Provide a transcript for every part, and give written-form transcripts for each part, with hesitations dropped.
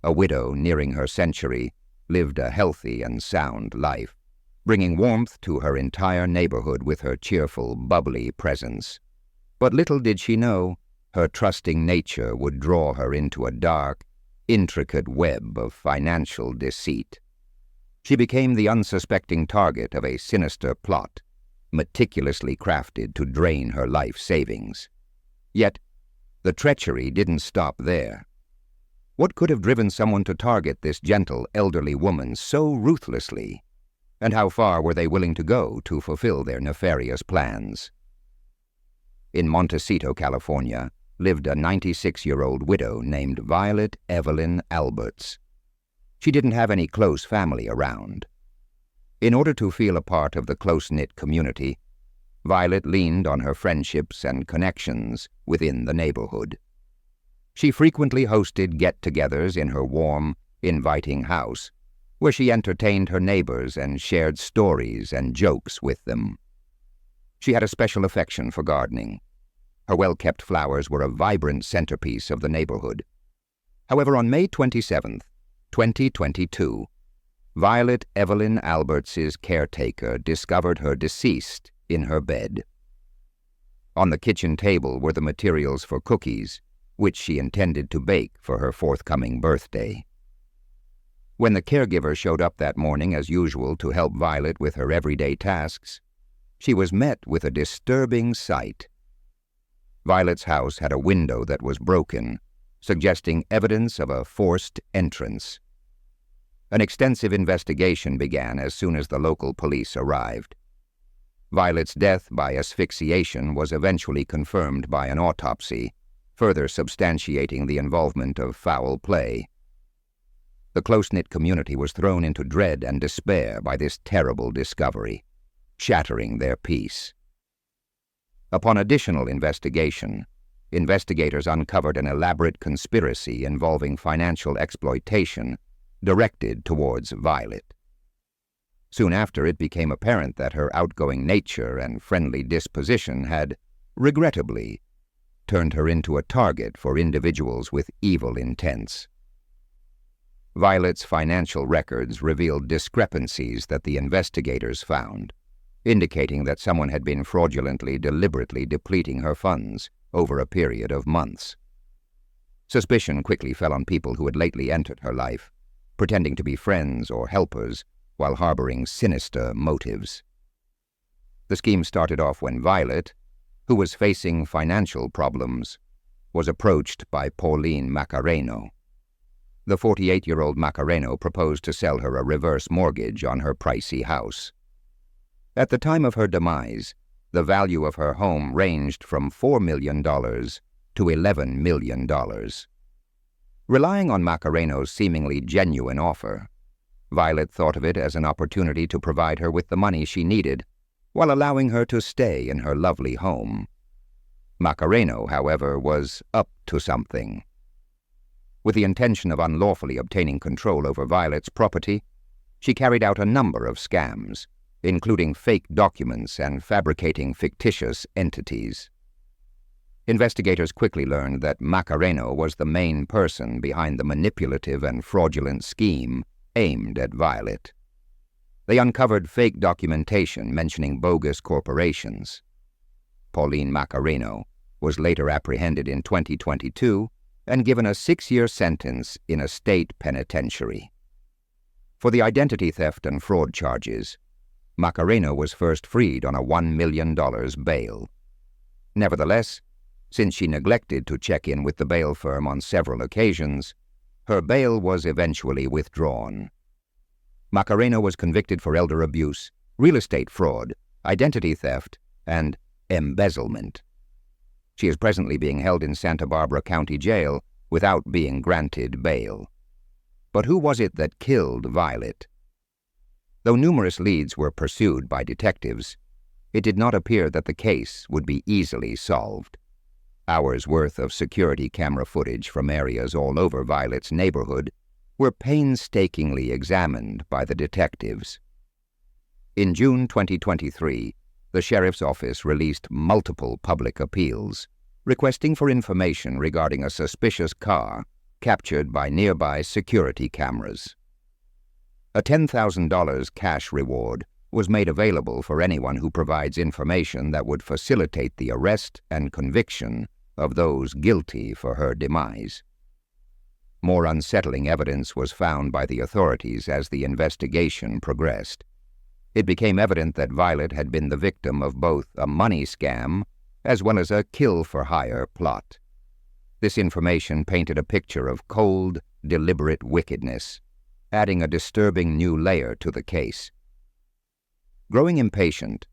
a widow nearing her century, lived a healthy and sound life, bringing warmth to her entire neighborhood with her cheerful, bubbly presence. But little did she know, her trusting nature would draw her into a dark, intricate web of financial deceit. She became the unsuspecting target of a sinister plot, meticulously crafted to drain her life savings. Yet, the treachery didn't stop there. What could have driven someone to target this gentle, elderly woman so ruthlessly? And how far were they willing to go to fulfill their nefarious plans? In Montecito, California, lived a 96-year-old widow named Violet Evelyn Alberts. She didn't have any close family around. In order to feel a part of the close-knit community, Violet leaned on her friendships and connections within the neighborhood. She frequently hosted get-togethers in her warm, inviting house, where she entertained her neighbors and shared stories and jokes with them. She had a special affection for gardening. Her well-kept flowers were a vibrant centerpiece of the neighborhood. However, on May 27, 2022, Violet Evelyn Alberts' caretaker discovered her deceased in her bed. On the kitchen table were the materials for cookies, which she intended to bake for her forthcoming birthday. When the caregiver showed up that morning as usual to help Violet with her everyday tasks, she was met with a disturbing sight. Violet's house had a window that was broken, suggesting evidence of a forced entrance. An extensive investigation began as soon as the local police arrived. Violet's death by asphyxiation was eventually confirmed by an autopsy, further substantiating the involvement of foul play. The close-knit community was thrown into dread and despair by this terrible discovery, shattering their peace. Upon additional investigation, investigators uncovered an elaborate conspiracy involving financial exploitation directed towards Violet. Soon after, it became apparent that her outgoing nature and friendly disposition had, regrettably, turned her into a target for individuals with evil intents. Violet's financial records revealed discrepancies that the investigators found, indicating that someone had been fraudulently, deliberately depleting her funds over a period of months. Suspicion quickly fell on people who had lately entered her life, pretending to be friends or helpers while harboring sinister motives. The scheme started off when Violet, who was facing financial problems, was approached by Pauline Macareno. The 48-year-old Macareno proposed to sell her a reverse mortgage on her pricey house. At the time of her demise, the value of her home ranged from $4 million to $11 million. Relying on Macareno's seemingly genuine offer, Violet thought of it as an opportunity to provide her with the money she needed, while allowing her to stay in her lovely home. Macareno, however, was up to something. With the intention of unlawfully obtaining control over Violet's property, she carried out a number of scams, including fake documents and fabricating fictitious entities. Investigators quickly learned that Macareno was the main person behind the manipulative and fraudulent scheme aimed at Violet. They uncovered fake documentation mentioning bogus corporations. Pauline Macareno was later apprehended in 2022 and given a 6-year sentence in a state penitentiary. For the identity theft and fraud charges, Macareno was first freed on a $1 million bail. Nevertheless, since she neglected to check in with the bail firm on several occasions, her bail was eventually withdrawn. Macareno was convicted for elder abuse, real estate fraud, identity theft, and embezzlement. She is presently being held in Santa Barbara County Jail without being granted bail. But who was it that killed Violet? Though numerous leads were pursued by detectives, it did not appear that the case would be easily solved. Hours' worth of security camera footage from areas all over Violet's neighborhood were painstakingly examined by the detectives. In June 2023, the sheriff's office released multiple public appeals, requesting for information regarding a suspicious car captured by nearby security cameras. A $10,000 cash reward was made available for anyone who provides information that would facilitate the arrest and conviction of those guilty for her demise. More unsettling evidence was found by the authorities as the investigation progressed. It became evident that Violet had been the victim of both a money scam as well as a kill-for-hire plot. This information painted a picture of cold, deliberate wickedness, adding a disturbing new layer to the case. Growing impatient,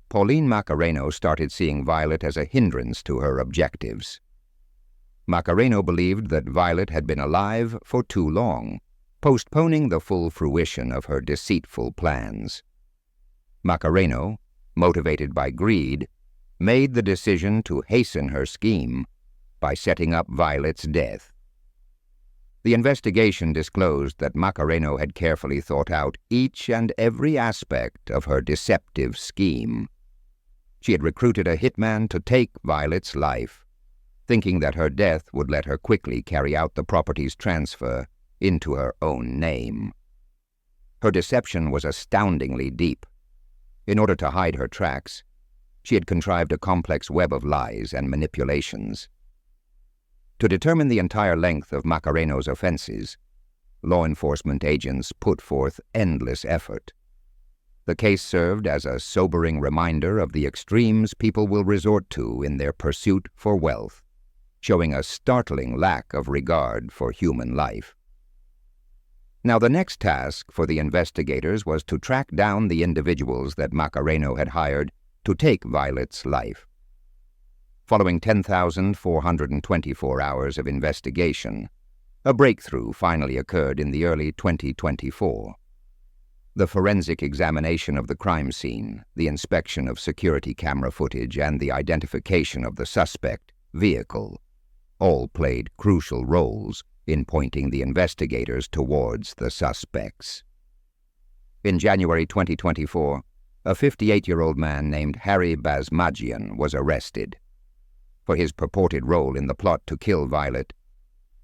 Pauline Macareno started seeing Violet as a hindrance to her objectives. Macareno believed that Violet had been alive for too long, postponing the full fruition of her deceitful plans. Macareno, motivated by greed, made the decision to hasten her scheme by setting up Violet's death. The investigation disclosed that Macareno had carefully thought out each and every aspect of her deceptive scheme. She had recruited a hitman to take Violet's life, thinking that her death would let her quickly carry out the property's transfer into her own name. Her deception was astoundingly deep. In order to hide her tracks, she had contrived a complex web of lies and manipulations. To determine the entire length of Macareno's offenses, law enforcement agents put forth endless effort. The case served as a sobering reminder of the extremes people will resort to in their pursuit for wealth, showing a startling lack of regard for human life. Now, the next task for the investigators was to track down the individuals that Macareno had hired to take Violet's life. Following 10,424 hours of investigation, a breakthrough finally occurred in the early 2024. The forensic examination of the crime scene, the inspection of security camera footage, and the identification of the suspect vehicle all played crucial roles in pointing the investigators towards the suspects. In January 2024, a 58-year-old man named Harry Basmagian was arrested. For his purported role in the plot to kill Violet,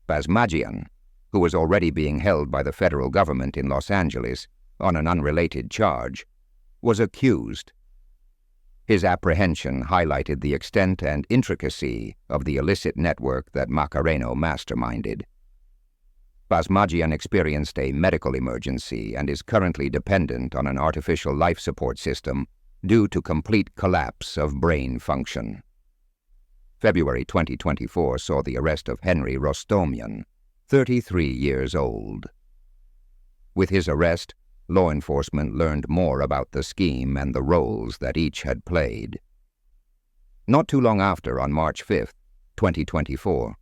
Basmagian, who was already being held by the federal government in Los Angeles on an unrelated charge, was accused. His apprehension highlighted the extent and intricacy of the illicit network that Macareno masterminded. Basmagian experienced a medical emergency and is currently dependent on an artificial life support system due to complete collapse of brain function. February 2024 saw the arrest of Henry Rostomian, 33 years old. With his arrest, law enforcement learned more about the scheme and the roles that each had played. Not too long after, on March 5, 2024,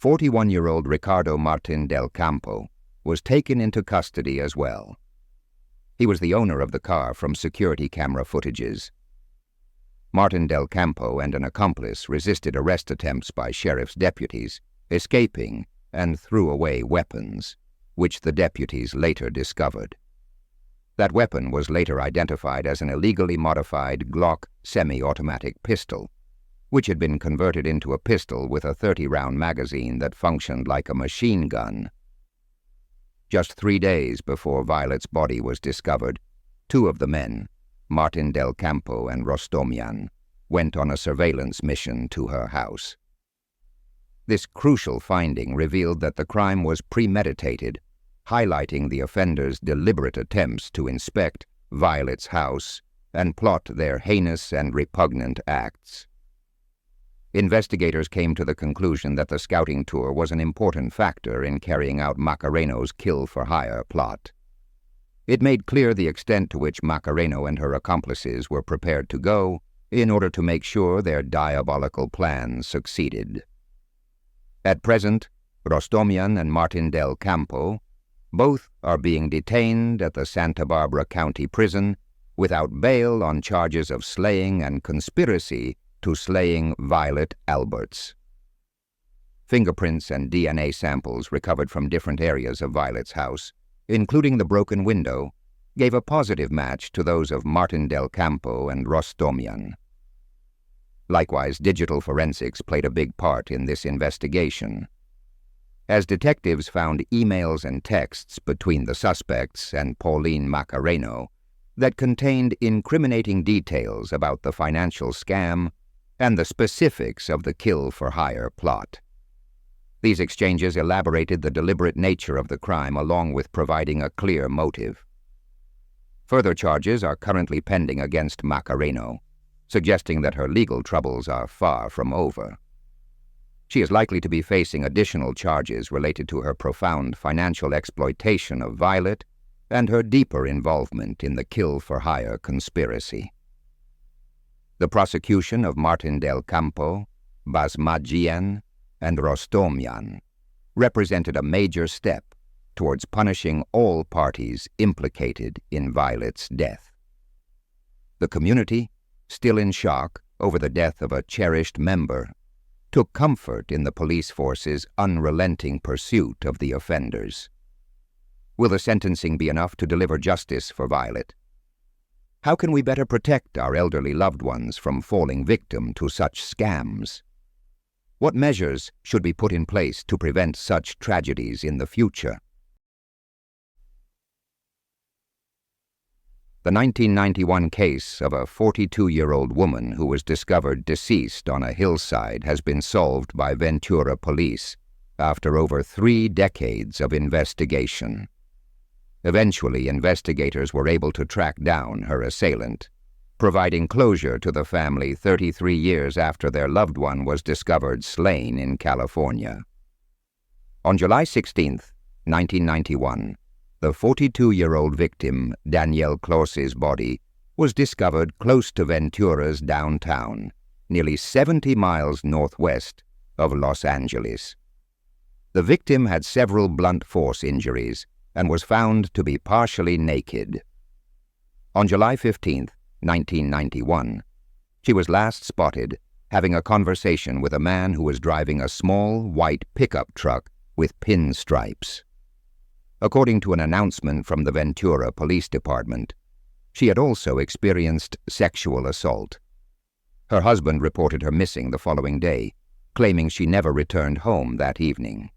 41-year-old Ricardo Martin del Campo was taken into custody as well. He was the owner of the car from security camera footages. Martin del Campo and an accomplice resisted arrest attempts by sheriff's deputies, escaping and threw away weapons, which the deputies later discovered. That weapon was later identified as an illegally modified Glock semi-automatic pistol, which had been converted into a pistol with a 30-round magazine that functioned like a machine gun. Just 3 days before Violet's body was discovered, two of the men, Martin del Campo and Rostomian, went on a surveillance mission to her house. This crucial finding revealed that the crime was premeditated, highlighting the offenders' deliberate attempts to inspect Violet's house and plot their heinous and repugnant acts. Investigators came to the conclusion that the scouting tour was an important factor in carrying out Macareno's kill-for-hire plot. It made clear the extent to which Macareno and her accomplices were prepared to go in order to make sure their diabolical plan succeeded. At present, Rostomian and Martin del Campo both are being detained at the Santa Barbara County Prison without bail on charges of slaying and conspiracy to slaying Violet Alberts. Fingerprints and DNA samples recovered from different areas of Violet's house, including the broken window, gave a positive match to those of Martin del Campo and Rostomian. Likewise, digital forensics played a big part in this investigation. as detectives found emails and texts between the suspects and Pauline Macareno that contained incriminating details about the financial scam and the specifics of the kill-for-hire plot. These exchanges elaborated the deliberate nature of the crime along with providing a clear motive. Further charges are currently pending against Macareno, suggesting that her legal troubles are far from over. She is likely to be facing additional charges related to her profound financial exploitation of Violet and her deeper involvement in the kill-for-hire conspiracy. The prosecution of Martin del Campo, Basmajian, and Rostomian represented a major step towards punishing all parties implicated in Violet's death. The community, still in shock over the death of a cherished member, took comfort in the police force's unrelenting pursuit of the offenders. Will the sentencing be enough to deliver justice for Violet? How can we better protect our elderly loved ones from falling victim to such scams? What measures should be put in place to prevent such tragedies in the future? The 1991 case of a 42-year-old woman who was discovered deceased on a hillside has been solved by Ventura police after over 3 decades of investigation. Eventually, investigators were able to track down her assailant, providing closure to the family 33 years after their loved one was discovered slain in California. On July 16, 1991, the 42-year-old victim, Danielle Clause's body, was discovered close to Ventura's downtown, nearly 70 miles northwest of Los Angeles. The victim had several blunt force injuries and was found to be partially naked. On July 15, 1991, she was last spotted having a conversation with a man who was driving a small white pickup truck with pinstripes. According to an announcement from the Ventura Police Department, she had also experienced sexual assault. Her husband reported her missing the following day, claiming she never returned home that evening.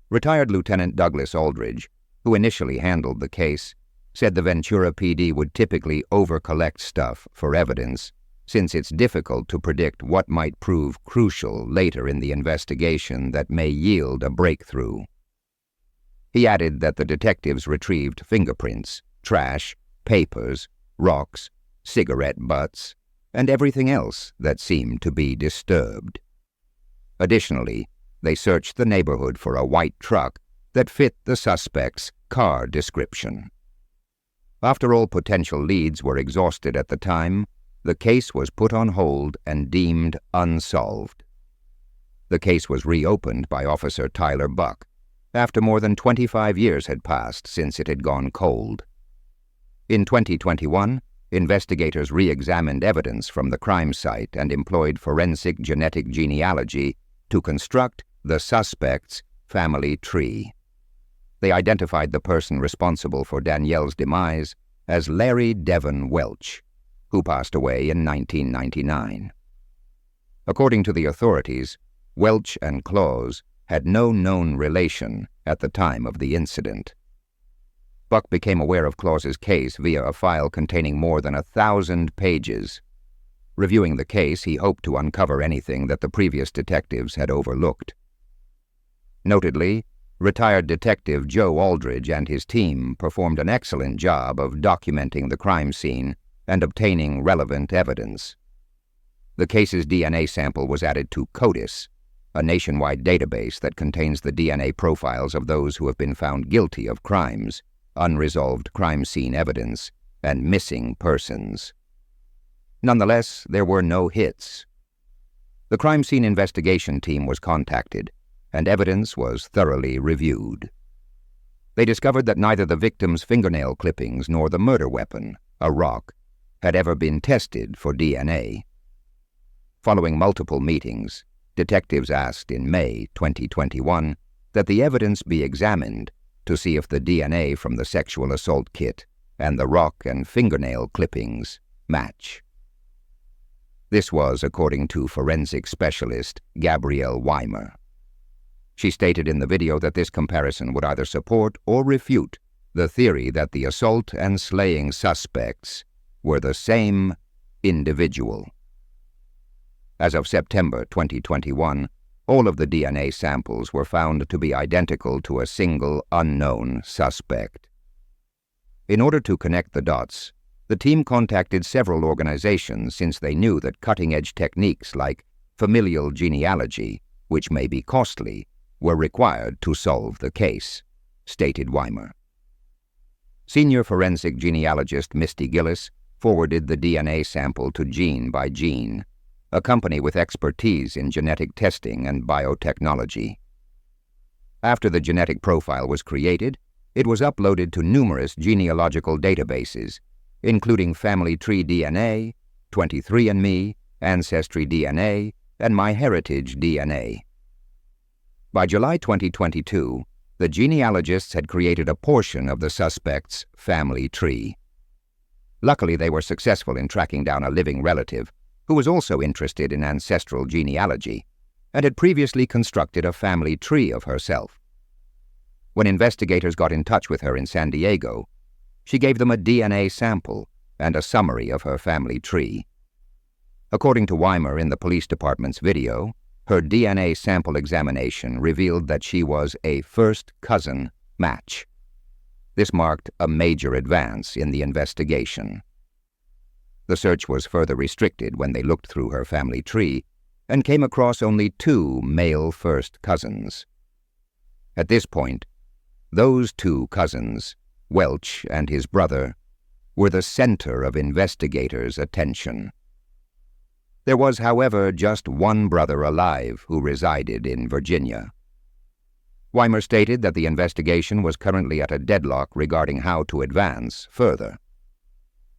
Retired Lieutenant Douglas Aldridge, who initially handled the case, said the Ventura PD would typically over-collect stuff for evidence, since it's difficult to predict what might prove crucial later in the investigation that may yield a breakthrough. He added that the detectives retrieved fingerprints, trash, papers, rocks, cigarette butts, and everything else that seemed to be disturbed. Additionally, they searched the neighborhood for a white truck that fit the suspect's car description. After all potential leads were exhausted at the time, the case was put on hold and deemed unsolved. The case was reopened by Officer Tyler Buck after more than 25 years had passed since it had gone cold. In 2021, investigators re-examined evidence from the crime site and employed forensic genetic genealogy to construct the suspect's family tree. They identified the person responsible for Danielle's demise as Larry Devon Welch, who passed away in 1999. According to the authorities, Welch and Clause had no known relation at the time of the incident. Buck became aware of Clause's case via a file containing more than 1,000 pages. Reviewing the case, he hoped to uncover anything that the previous detectives had overlooked. Notedly, retired detective Joe Aldridge and his team performed an excellent job of documenting the crime scene and obtaining relevant evidence. The case's DNA sample was added to CODIS, a nationwide database that contains the DNA profiles of those who have been found guilty of crimes, unresolved crime scene evidence, and missing persons. Nonetheless, there were no hits. The crime scene investigation team was contacted, and evidence was thoroughly reviewed. They discovered that neither the victim's fingernail clippings nor the murder weapon, a rock, had ever been tested for DNA. Following multiple meetings, detectives asked in May 2021 that the evidence be examined to see if the DNA from the sexual assault kit and the rock and fingernail clippings match. This was according to forensic specialist Gabrielle Weimer. She stated in the video that this comparison would either support or refute the theory that the assault and slaying suspects were the same individual. As of September 2021, all of the DNA samples were found to be identical to a single unknown suspect. In order to connect the dots, the team contacted several organizations since they knew that cutting-edge techniques like familial genealogy, which may be costly, were required to solve the case, stated Weimer. Senior forensic genealogist Misty Gillis forwarded the DNA sample to Gene by Gene, a company with expertise in genetic testing and biotechnology. After the genetic profile was created, it was uploaded to numerous genealogical databases, including Family Tree DNA, 23andMe, Ancestry DNA, and MyHeritage DNA. By July 2022, the genealogists had created a portion of the suspect's family tree. Luckily, they were successful in tracking down a living relative who was also interested in ancestral genealogy and had previously constructed a family tree of herself. When investigators got in touch with her in San Diego, she gave them a DNA sample and a summary of her family tree. According to Weimer in the police department's video, her DNA sample examination revealed that she was a first cousin match. This marked a major advance in the investigation. The search was further restricted when they looked through her family tree and came across only 2 male first cousins. At this point, those 2 cousins, Welch and his brother, were the center of investigators' attention. There was, however, just one brother alive who resided in Virginia. Weimer stated that the investigation was currently at a deadlock regarding how to advance further.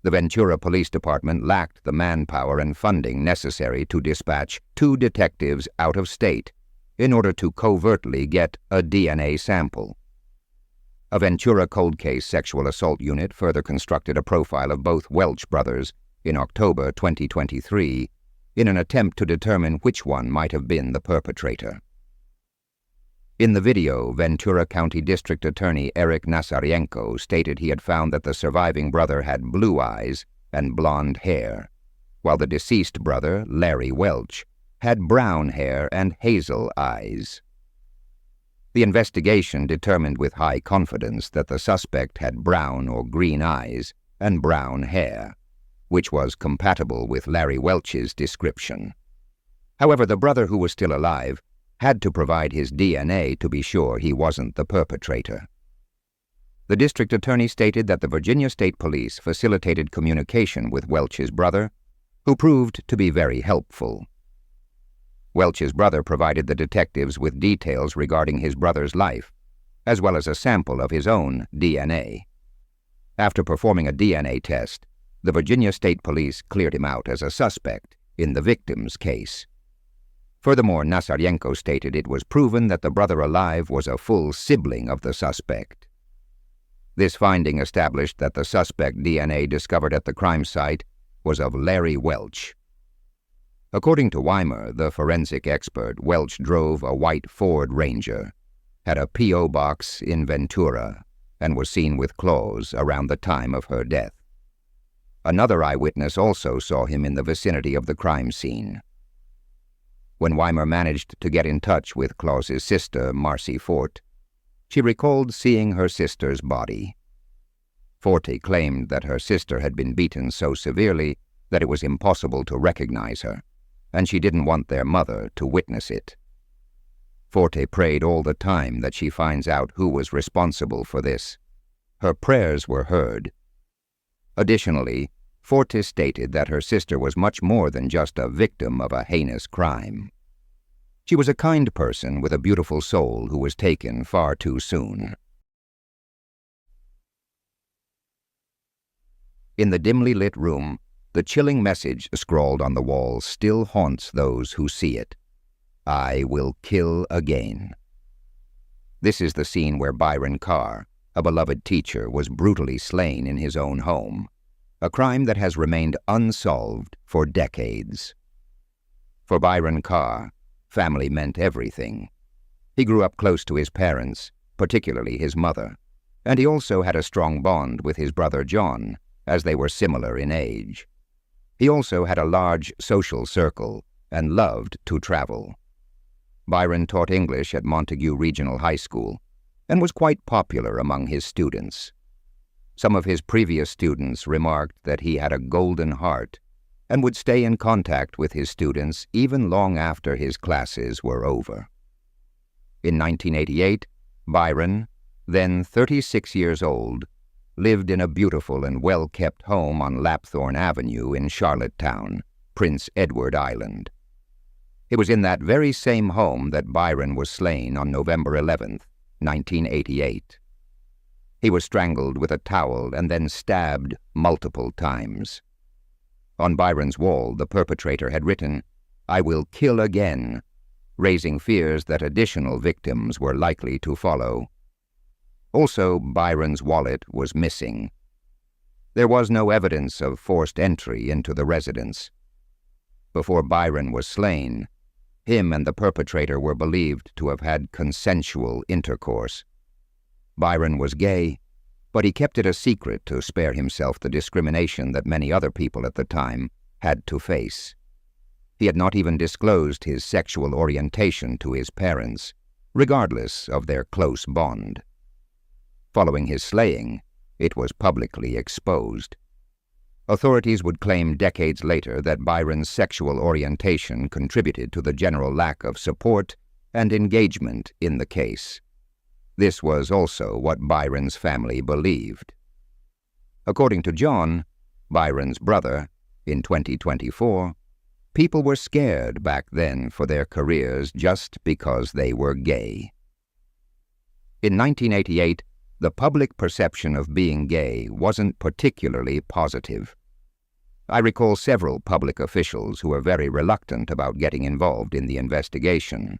The Ventura Police Department lacked the manpower and funding necessary to dispatch 2 detectives out of state in order to covertly get a DNA sample. A Ventura cold case sexual assault unit further constructed a profile of both Welch brothers in October 2023 in an attempt to determine which one might have been the perpetrator. In the video, Ventura County District Attorney Eric Nasarenko stated he had found that the surviving brother had blue eyes and blonde hair, while the deceased brother, Larry Welch, had brown hair and hazel eyes. The investigation determined with high confidence that the suspect had brown or green eyes and brown hair, which was compatible with Larry Welch's description. However, the brother who was still alive had to provide his DNA to be sure he wasn't the perpetrator. The district attorney stated that the Virginia State Police facilitated communication with Welch's brother, who proved to be very helpful. Welch's brother provided the detectives with details regarding his brother's life, as well as a sample of his own DNA. After performing a DNA test, the Virginia State Police cleared him out as a suspect in the victim's case. Furthermore, Nasarenko stated it was proven that the brother alive was a full sibling of the suspect. This finding established that the suspect DNA discovered at the crime site was of Larry Welch. According to Weimer, the forensic expert, Welch drove a white Ford Ranger, had a P.O. box in Ventura, and was seen with Clause around the time of her death. Another eyewitness also saw him in the vicinity of the crime scene. When Weimer managed to get in touch with Clause's sister, Marcy Fort, she recalled seeing her sister's body. Forte claimed that her sister had been beaten so severely that it was impossible to recognize her, and she didn't want their mother to witness it. Forte prayed all the time that she finds out who was responsible for this. Her prayers were heard. Additionally, Forte stated that her sister was much more than just a victim of a heinous crime. She was a kind person with a beautiful soul who was taken far too soon. In the dimly lit room, the chilling message scrawled on the wall still haunts those who see it. I will kill again. This is the scene where Byron Carr, a beloved teacher, was brutally slain in his own home, a crime that has remained unsolved for decades. For Byron Carr, family meant everything. He grew up close to his parents, particularly his mother, and he also had a strong bond with his brother John, as they were similar in age. He also had a large social circle and loved to travel. Byron taught English at Montague Regional High School and was quite popular among his students. Some of his previous students remarked that he had a golden heart and would stay in contact with his students even long after his classes were over. In 1988, Byron, then 36 years old, lived in a beautiful and well-kept home on Lapthorne Avenue in Charlottetown, Prince Edward Island. It was in that very same home that Byron was slain on November 11, 1988. He was strangled with a towel and then stabbed multiple times. On Byron's wall, the perpetrator had written, "I will kill again," raising fears that additional victims were likely to follow. Also, Byron's wallet was missing. There was no evidence of forced entry into the residence. Before Byron was slain, him and the perpetrator were believed to have had consensual intercourse. Byron was gay, but he kept it a secret to spare himself the discrimination that many other people at the time had to face. He had not even disclosed his sexual orientation to his parents, regardless of their close bond. Following his slaying, it was publicly exposed. Authorities would claim decades later that Byron's sexual orientation contributed to the general lack of support and engagement in the case. This was also what Byron's family believed. According to John, Byron's brother, in 2024, people were scared back then for their careers just because they were gay. In 1988, the public perception of being gay wasn't particularly positive. I recall several public officials who were very reluctant about getting involved in the investigation.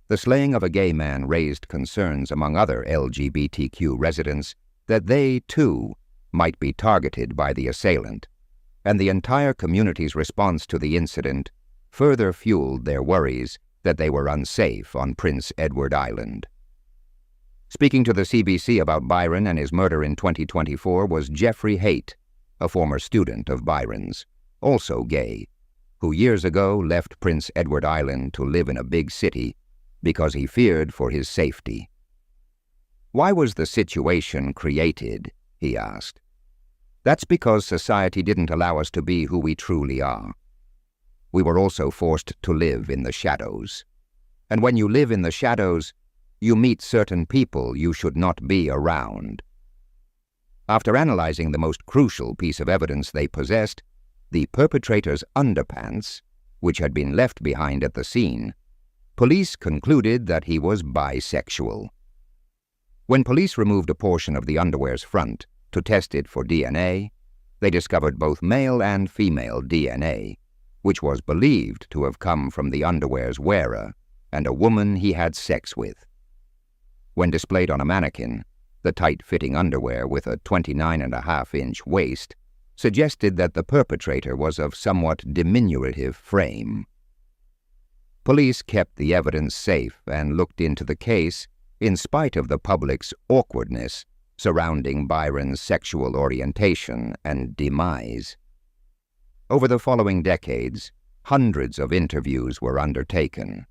The slaying of a gay man raised concerns among other LGBTQ residents that they, too, might be targeted by the assailant, and the entire community's response to the incident further fueled their worries that they were unsafe on Prince Edward Island. Speaking to the CBC about Byron and his murder in 2024 was Jeffrey Haight, a former student of Byron's, also gay, who years ago left Prince Edward Island to live in a big city because he feared for his safety. "Why was the situation created?" he asked. "That's because society didn't allow us to be who we truly are. We were also forced to live in the shadows. And when you live in the shadows, you meet certain people you should not be around." After analyzing the most crucial piece of evidence they possessed, the perpetrator's underpants, which had been left behind at the scene, police concluded that he was bisexual. When police removed a portion of the underwear's front to test it for DNA, they discovered both male and female DNA, which was believed to have come from the underwear's wearer and a woman he had sex with. When displayed on a mannequin, the tight-fitting underwear with a 29.5-inch waist suggested that the perpetrator was of somewhat diminutive frame. Police kept the evidence safe and looked into the case in spite of the public's awkwardness surrounding Byron's sexual orientation and demise. Over the following decades, hundreds of interviews were undertaken.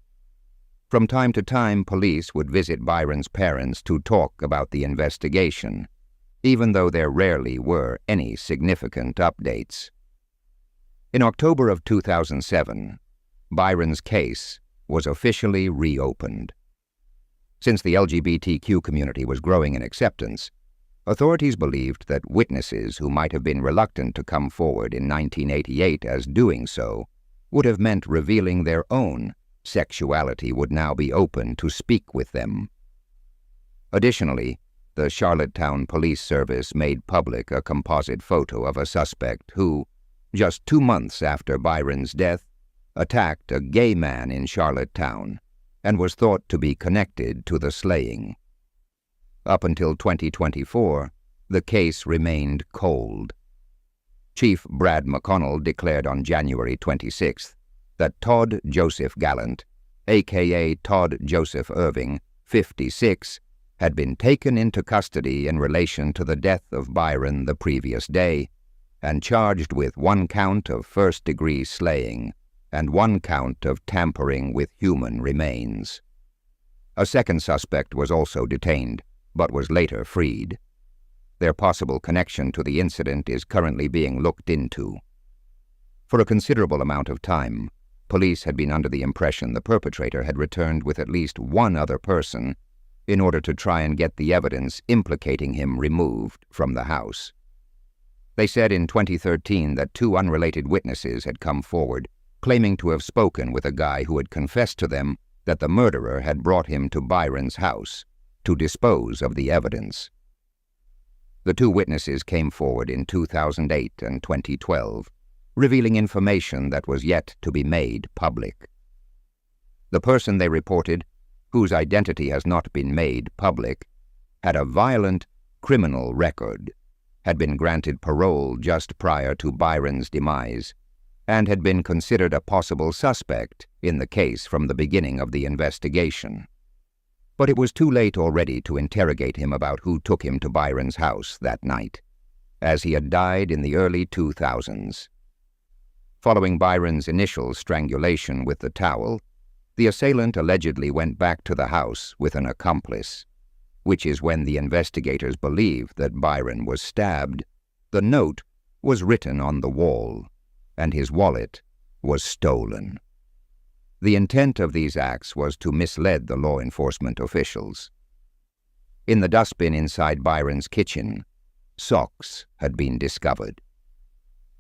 From time to time, police would visit Byron's parents to talk about the investigation, even though there rarely were any significant updates. In October of 2007, Byron's case was officially reopened. Since the LGBTQ community was growing in acceptance, authorities believed that witnesses who might have been reluctant to come forward in 1988 as doing so would have meant revealing their own sexuality would now be open to speak with them. Additionally, the Charlottetown Police Service made public a composite photo of a suspect who, just 2 months after Byron's death, attacked a gay man in Charlottetown and was thought to be connected to the slaying. Up until 2024, the case remained cold. Chief Brad McConnell declared on January 26th that Todd Joseph Gallant, a.k.a. Todd Joseph Irving, 56, had been taken into custody in relation to the death of Byron the previous day and charged with 1 count of first-degree slaying and 1 count of tampering with human remains. A second suspect was also detained, but was later freed. Their possible connection to the incident is currently being looked into. For a considerable amount of time, police had been under the impression the perpetrator had returned with at least 1 other person in order to try and get the evidence implicating him removed from the house. They said in 2013 that 2 unrelated witnesses had come forward, claiming to have spoken with a guy who had confessed to them that the murderer had brought him to Byron's house to dispose of the evidence. The 2 witnesses came forward in 2008 and 2012, revealing information that was yet to be made public. The person they reported, whose identity has not been made public, had a violent criminal record, had been granted parole just prior to Byron's demise, and had been considered a possible suspect in the case from the beginning of the investigation. But it was too late already to interrogate him about who took him to Byron's house that night, as he had died in the early 2000s. Following Byron's initial strangulation with the towel, the assailant allegedly went back to the house with an accomplice, which is when the investigators believed that Byron was stabbed. The note was written on the wall, and his wallet was stolen. The intent of these acts was to mislead the law enforcement officials. In the dustbin inside Byron's kitchen, socks had been discovered.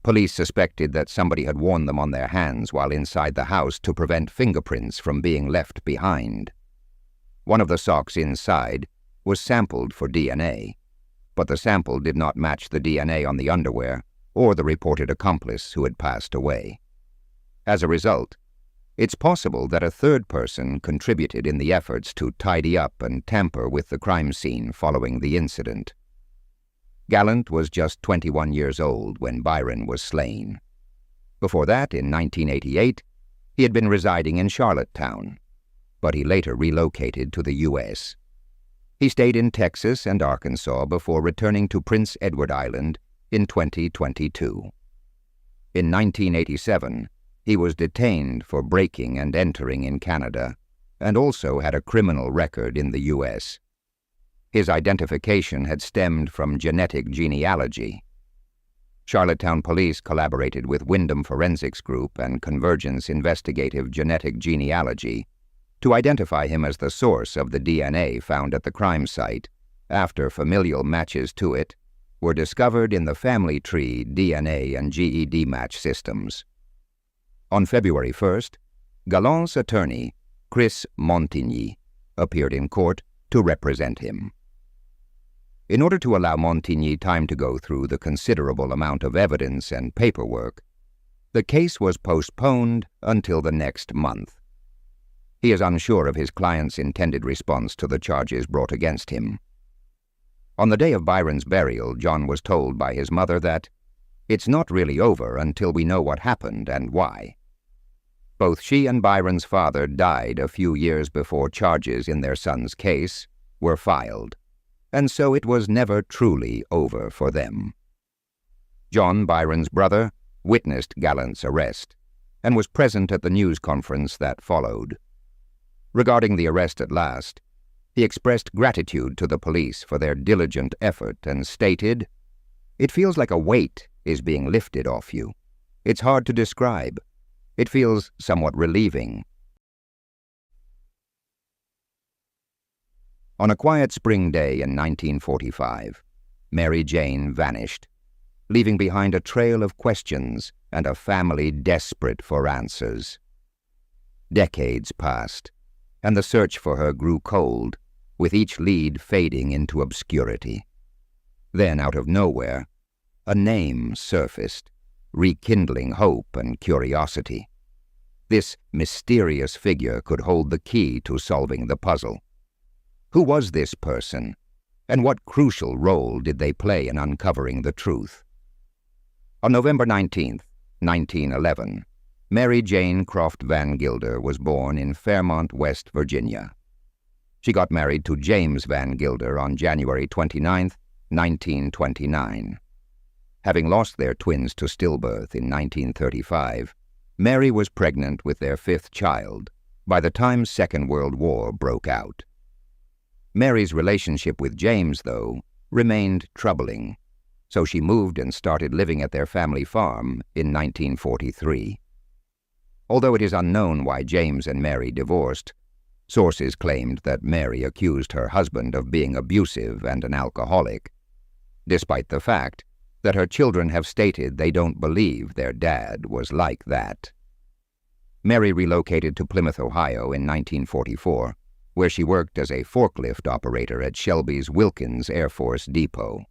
Police suspected that somebody had worn them on their hands while inside the house to prevent fingerprints from being left behind. One of the socks inside was sampled for DNA, but the sample did not match the DNA on the underwear or the reported accomplice who had passed away. As a result, it's possible that a third person contributed in the efforts to tidy up and tamper with the crime scene following the incident. Gallant was just 21 years old when Byron was slain. Before that, in 1988, he had been residing in Charlottetown, but he later relocated to the U.S. He stayed in Texas and Arkansas before returning to Prince Edward Island in 2022. In 1987, he was detained for breaking and entering in Canada and also had a criminal record in the U.S. His identification had stemmed from genetic genealogy. Charlottetown police collaborated with Wyndham Forensics Group and Convergence Investigative Genetic Genealogy to identify him as the source of the DNA found at the crime site after familial matches to it were discovered in the family tree DNA and GED match systems. On February 1st, Gallant's attorney, Chris Montigny, appeared in court to represent him. In order to allow Montigny time to go through the considerable amount of evidence and paperwork, the case was postponed until the next month. He is unsure of his client's intended response to the charges brought against him. On the day of Byron's burial, John was told by his mother that it's not really over until we know what happened and why. Both she and Byron's father died a few years before charges in their son's case were filed, and so it was never truly over for them. John, Byron's brother, witnessed Gallant's arrest and was present at the news conference that followed. Regarding the arrest at last, he expressed gratitude to the police for their diligent effort and stated, "It feels like a weight is being lifted off you. It's hard to describe. It feels somewhat relieving." On a quiet spring day in 1945, Mary Jane vanished, leaving behind a trail of questions and a family desperate for answers. Decades passed, and the search for her grew cold, with each lead fading into obscurity. Then, out of nowhere, a name surfaced, rekindling hope and curiosity. This mysterious figure could hold the key to solving the puzzle. Who was this person, and what crucial role did they play in uncovering the truth? On November 19, 1911, Mary Jane Croft VanGiIder was born in Fairmont, West Virginia. She got married to James VanGiIder on January 29, 1929. Having lost their twins to stillbirth in 1935, Mary was pregnant with their fifth child by the time Second World War broke out. Mary's relationship with James, though, remained troubling, so she moved and started living at their family farm in 1943. Although it is unknown why James and Mary divorced, sources claimed that Mary accused her husband of being abusive and an alcoholic, despite the fact that her children have stated they don't believe their dad was like that. Mary relocated to Plymouth, Ohio in 1944, where she worked as a forklift operator at Shelby's Wilkins Air Force Depot.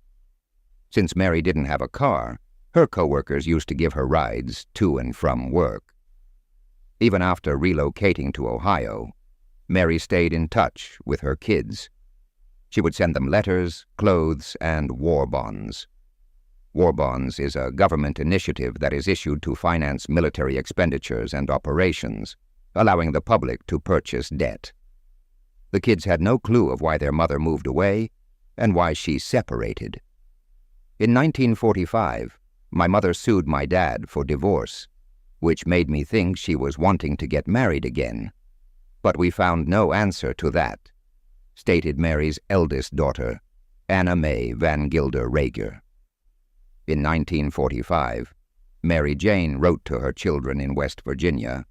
Since Mary didn't have a car, her coworkers used to give her rides to and from work. Even after relocating to Ohio, Mary stayed in touch with her kids. She would send them letters, clothes, and war bonds. War bonds is a government initiative that is issued to finance military expenditures and operations, allowing the public to purchase debt. The kids had no clue of why their mother moved away and why she separated. In 1945, my mother sued my dad for divorce, which made me think she was wanting to get married again. But we found no answer to that, stated Mary's eldest daughter, Anna Mae VanGiIder Rager. In 1945, Mary Jane wrote to her children in West Virginia,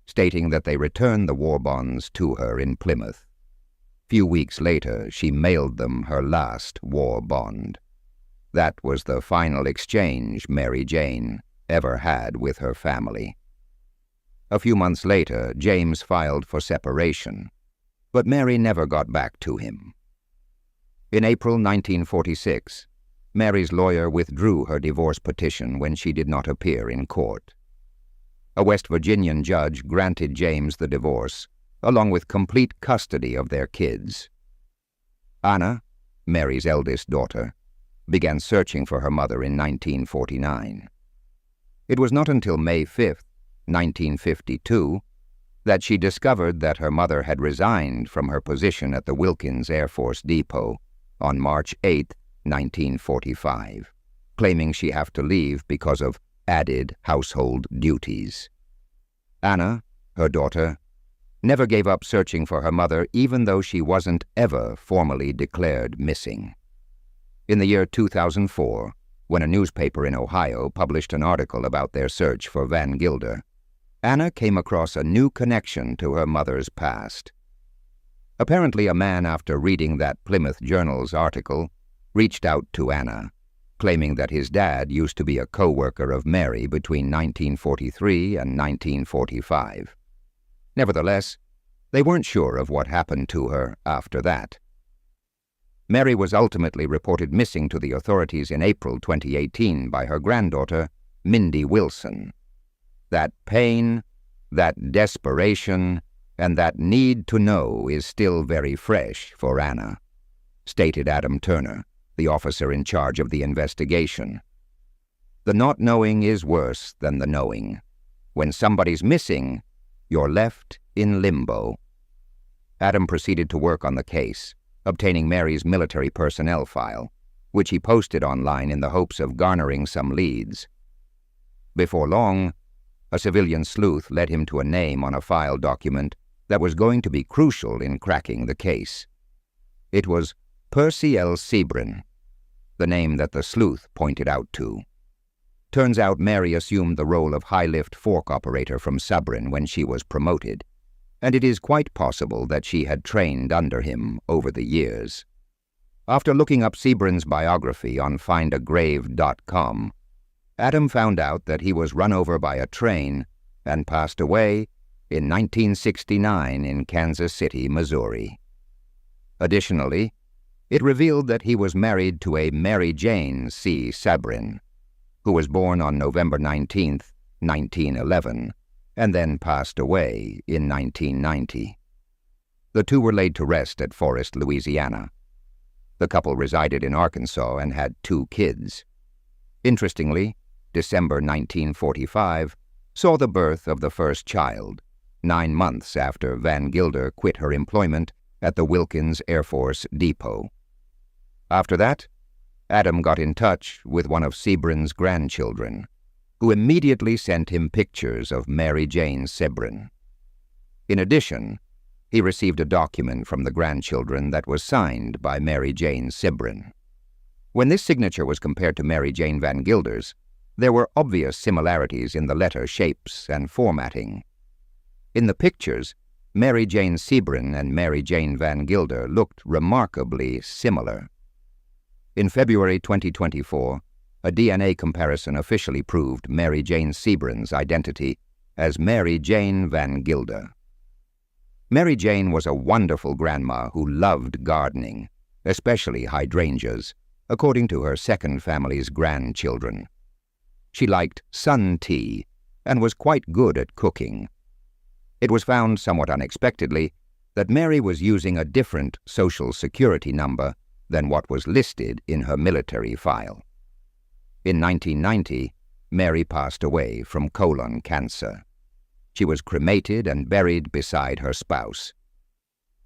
stating that they return the war bonds to her in Plymouth. Few weeks later, she mailed them her last war bond. That was the final exchange Mary Jane ever had with her family. A few months later, James filed for separation, but Mary never got back to him. In April 1946, Mary's lawyer withdrew her divorce petition when she did not appear in court. A West Virginian judge granted James the divorce, along with complete custody of their kids. Anna, Mary's eldest daughter, began searching for her mother in 1949. It was not until May 5, 1952, that she discovered that her mother had resigned from her position at the Wilkins Air Force Depot on March 8, 1945, claiming she had to leave because of added household duties. Anna, her daughter, never gave up searching for her mother, even though she wasn't ever formally declared missing. In the year 2004, when a newspaper in Ohio published an article about their search for VanGiIder, Anna came across a new connection to her mother's past. Apparently, a man, after reading that Plymouth Journal's article, reached out to Anna, claiming that his dad used to be a co-worker of Mary between 1943 and 1945. Nevertheless, they weren't sure of what happened to her after that. Mary was ultimately reported missing to the authorities in April 2018 by her granddaughter, Mindy Wilson. That pain, that desperation, and that need to know is still very fresh for Anna, stated Adam Turner, the officer in charge of the investigation. The not knowing is worse than the knowing. When somebody's missing, you're left in limbo. Adam proceeded to work on the case, obtaining Mary's military personnel file, which he posted online in the hopes of garnering some leads. Before long, a civilian sleuth led him to a name on a file document that was going to be crucial in cracking the case. It was Percy L. Sebrin, the name that the sleuth pointed out to. Turns out Mary assumed the role of high-lift fork operator from Sabrin when she was promoted, and it is quite possible that she had trained under him over the years. After looking up Sebrin's biography on findagrave.com, Adam found out that he was run over by a train and passed away in 1969 in Kansas City, Missouri. Additionally, it revealed that he was married to a Mary Jane C. Sabrin, who was born on November 19, 1911, and then passed away in 1990. The two were laid to rest at Forest, Louisiana. The couple resided in Arkansas and had 2 kids. Interestingly, December 1945 saw the birth of the first child, 9 months after VanGiIder quit her employment at the Wilkins Air Force Depot. After that, Adam got in touch with one of Sebrin's grandchildren, who immediately sent him pictures of Mary Jane Sebrin. In addition, he received a document from the grandchildren that was signed by Mary Jane Sebrin. When this signature was compared to Mary Jane VanGiIder's, there were obvious similarities in the letter shapes and formatting. In the pictures, Mary Jane Sebrin and Mary Jane VanGiIder looked remarkably similar. In February 2024, a DNA comparison officially proved Mary Jane Sebrin's identity as Mary Jane VanGiIder. Mary Jane was a wonderful grandma who loved gardening, especially hydrangeas, according to her second family's grandchildren. She liked sun tea and was quite good at cooking. It was found somewhat unexpectedly that Mary was using a different Social Security number than what was listed in her military file. In 1990, Mary passed away from colon cancer. She was cremated and buried beside her spouse.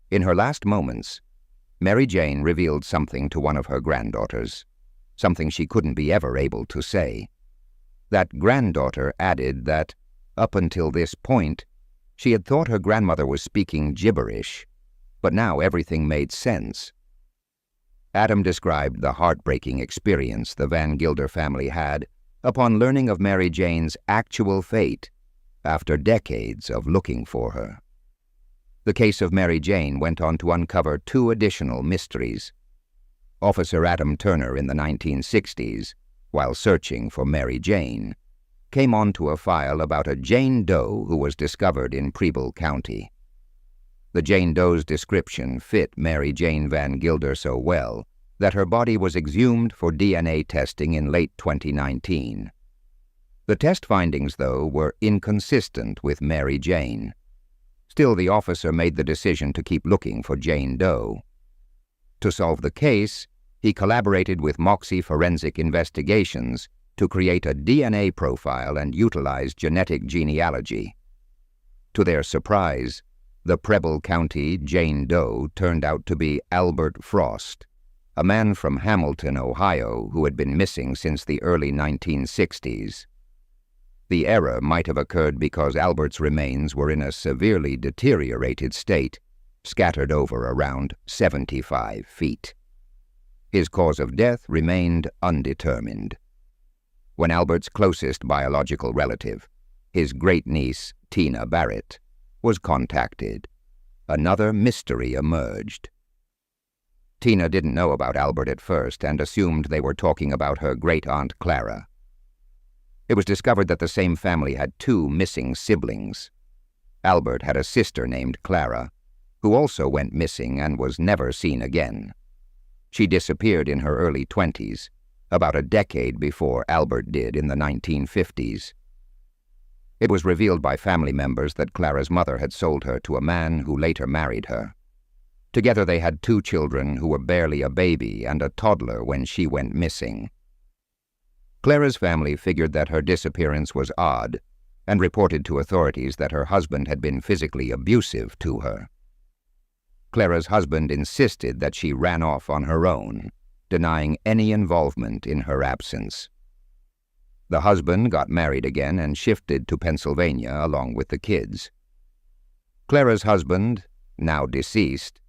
In her last moments, Mary Jane revealed something to one of her granddaughters, something she couldn't be ever able to say. That granddaughter added that, up until this point, she had thought her grandmother was speaking gibberish, but now everything made sense. Adam described the heartbreaking experience the VanGiIder family had upon learning of Mary Jane's actual fate after decades of looking for her. The case of Mary Jane went on to uncover 2 additional mysteries. Officer Adam Turner in the 1960s, while searching for Mary Jane, came onto a file about a Jane Doe who was discovered in Preble County. The Jane Doe's description fit Mary Jane VanGiIder so well that her body was exhumed for DNA testing in late 2019. The test findings, though, were inconsistent with Mary Jane. Still, the officer made the decision to keep looking for Jane Doe. To solve the case, he collaborated with Moxie Forensic Investigations to create a DNA profile and utilize genetic genealogy. To their surprise, the Preble County Jane Doe turned out to be Albert Frost, a man from Hamilton, Ohio, who had been missing since the early 1960s. The error might have occurred because Albert's remains were in a severely deteriorated state, scattered over around 75 feet. His cause of death remained undetermined. When Albert's closest biological relative, his great-niece, Tina Barrett, was contacted, another mystery emerged. Tina didn't know about Albert at first and assumed they were talking about her great-aunt Clara. It was discovered that the same family had 2 missing siblings. Albert had a sister named Clara, who also went missing and was never seen again. She disappeared in her early 20s, about a decade before Albert did in the 1950s. It was revealed by family members that Clara's mother had sold her to a man who later married her. Together they had 2 children who were barely a baby and a toddler when she went missing. Clara's family figured that her disappearance was odd and reported to authorities that her husband had been physically abusive to her. Clara's husband insisted that she ran off on her own, denying any involvement in her absence. The husband got married again and shifted to Pennsylvania along with the kids. Clara's husband, now deceased,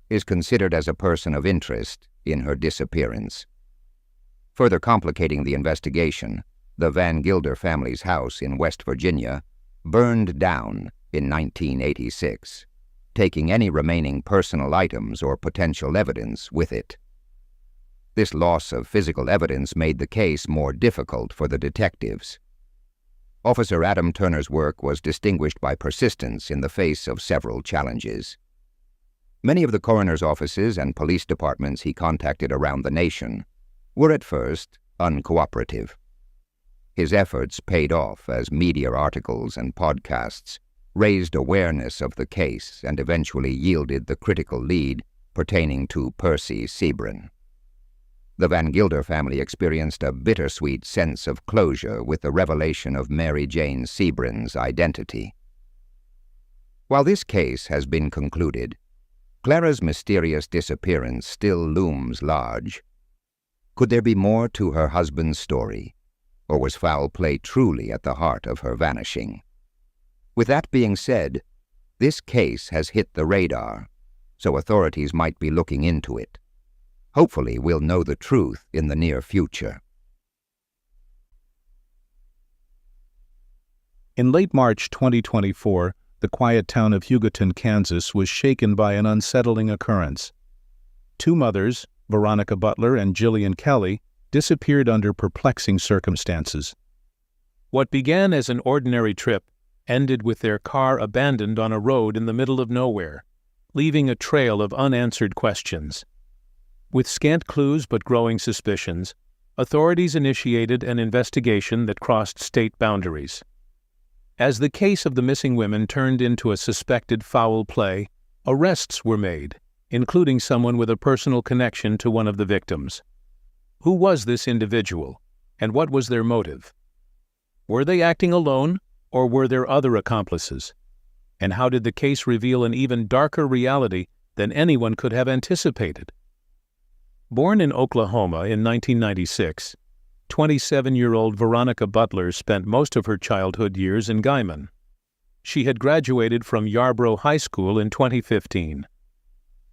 is considered as a person of interest in her disappearance. Further complicating the investigation, the VanGiIder family's house in West Virginia burned down in 1986, taking any remaining personal items or potential evidence with it. This loss of physical evidence made the case more difficult for the detectives. Officer Adam Turner's work was distinguished by persistence in the face of several challenges. Many of the coroner's offices and police departments he contacted around the nation were at first uncooperative. His efforts paid off as media articles and podcasts raised awareness of the case and eventually yielded the critical lead pertaining to Percy Sebrin. The VanGiIder family experienced a bittersweet sense of closure with the revelation of Mary Jane Sebrin's identity. While this case has been concluded, Clara's mysterious disappearance still looms large. Could there be more to her husband's story, or was foul play truly at the heart of her vanishing? With that being said, this case has hit the radar, so authorities might be looking into it. Hopefully, we'll know the truth in the near future. In late March 2024, the quiet town of Hugoton, Kansas, was shaken by an unsettling occurrence. Two mothers, Veronica Butler and Jillian Kelly, disappeared under perplexing circumstances. What began as an ordinary trip ended with their car abandoned on a road in the middle of nowhere, leaving a trail of unanswered questions. With scant clues but growing suspicions, authorities initiated an investigation that crossed state boundaries. As the case of the missing women turned into a suspected foul play, arrests were made, including someone with a personal connection to one of the victims. Who was this individual, and what was their motive? Were they acting alone, or were there other accomplices? And how did the case reveal an even darker reality than anyone could have anticipated? Born in Oklahoma in 1996, 27-year-old Veronica Butler spent most of her childhood years in Guyman. She had graduated from Yarborough High School in 2015,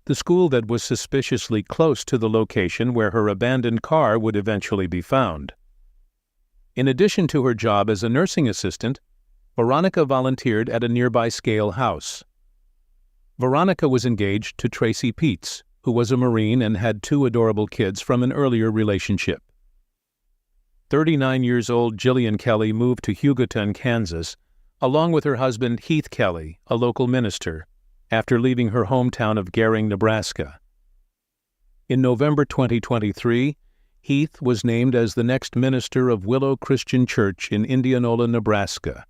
the school that was suspiciously close to the location where her abandoned car would eventually be found. In addition to her job as a nursing assistant, Veronica volunteered at a nearby scale house. Veronica was engaged to Tracy Peets, who was a Marine and had two adorable kids from an earlier relationship. 39 years old Jillian Kelly moved to Hugoton, Kansas, along with her husband Heath Kelly, a local minister, after leaving her hometown of Gering, Nebraska. In November 2023, Heath was named as the next minister of Willow Christian Church in Indianola, Nebraska,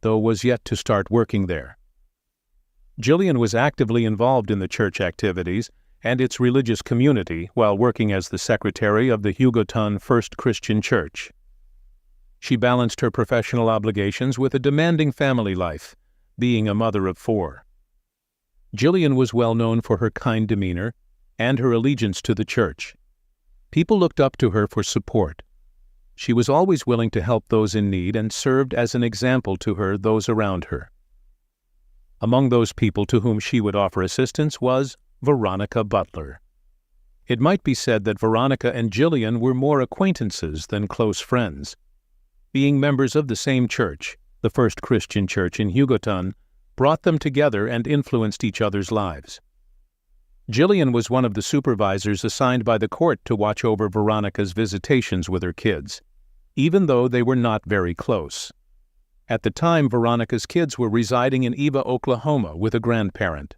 though was yet to start working there. Jillian was actively involved in the church activities and its religious community while working as the secretary of the Hugoton First Christian Church. She balanced her professional obligations with a demanding family life, being a mother of 4. Jillian was well known for her kind demeanor and her allegiance to the church. People looked up to her for support. She was always willing to help those in need and served as an example to those around her. Among those people to whom she would offer assistance was Veronica Butler. It might be said that Veronica and Jillian were more acquaintances than close friends. Being members of the same church, the First Christian Church in Hugoton, brought them together and influenced each other's lives. Jillian was one of the supervisors assigned by the court to watch over Veronica's visitations with her kids, even though they were not very close. At the time, Veronica's kids were residing in Eva, Oklahoma, with a grandparent.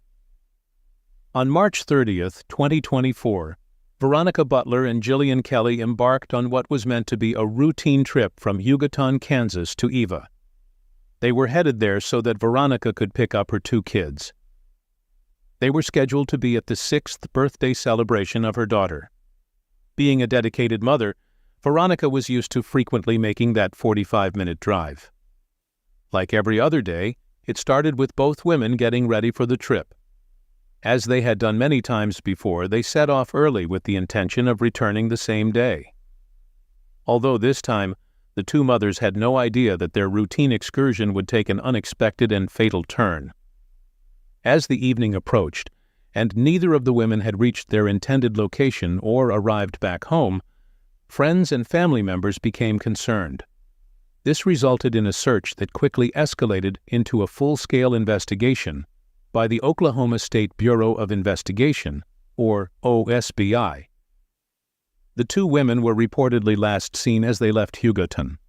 On March 30th, 2024, Veronica Butler and Jillian Kelly embarked on what was meant to be a routine trip from Hugoton, Kansas to Eva. They were headed there so that Veronica could pick up her 2 kids. They were scheduled to be at the 6th birthday celebration of her daughter. Being a dedicated mother, Veronica was used to frequently making that 45-minute drive. Like every other day, it started with both women getting ready for the trip. As they had done many times before, they set off early with the intention of returning the same day. Although this time, the 2 mothers had no idea that their routine excursion would take an unexpected and fatal turn. As the evening approached, and neither of the women had reached their intended location or arrived back home, friends and family members became concerned. This resulted in a search that quickly escalated into a full-scale investigation by the Oklahoma State Bureau of Investigation, or OSBI. The 2 women were reportedly last seen as they left Hugoton.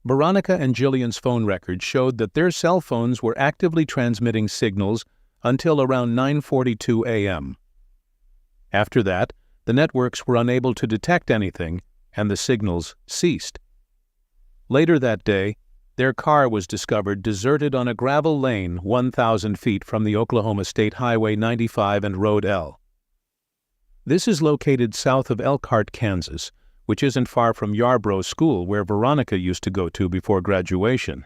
Veronica and Jillian's phone records showed that their cell phones were actively transmitting signals until around 9:42 a.m. After that, the networks were unable to detect anything, and the signals ceased. Later that day, their car was discovered deserted on a gravel lane 1,000 feet from the Oklahoma State Highway 95 and Road L. This is located south of Elkhart, Kansas, which isn't far from Yarborough School where Veronica used to go to before graduation.